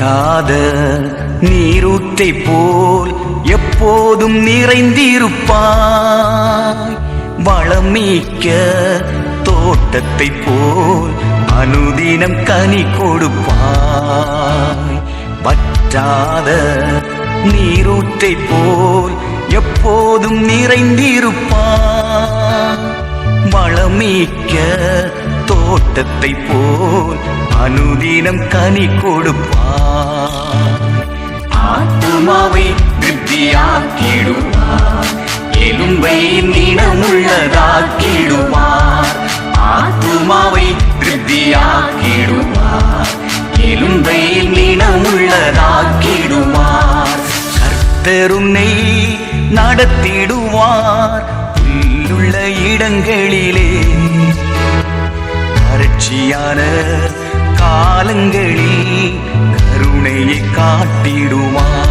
வற்றாத நீரூற்றை போல் எப்போதும் நிறைந்திருப்பாய். வளமிக்க தோட்டத்தை போல் அனுதினம் கனி கொடுப்பாய். வற்றாத நீரூற்றை போல் எப்போதும் நிறைந்திருப்பாய். வளமிக்க தோட்டத்தை போல் அனுதினம் கனி கொடுப்பாய். ஆத்துமாவை திருப்தியாக்கிடுவார், எலும்பை நீளமுள்ளதாக்கிடுவார். ஆத்துமாவை திருப்தியாக்கிடுவார், எலும்பை நீளமுள்ளதாக்கிடுவார். கர்த்தர் உன்னை நடத்திடுவார் புல்லுள்ள இடங்களிலே. வறட்சியான காலங்களில் கருணையை காட்டிடுவார்.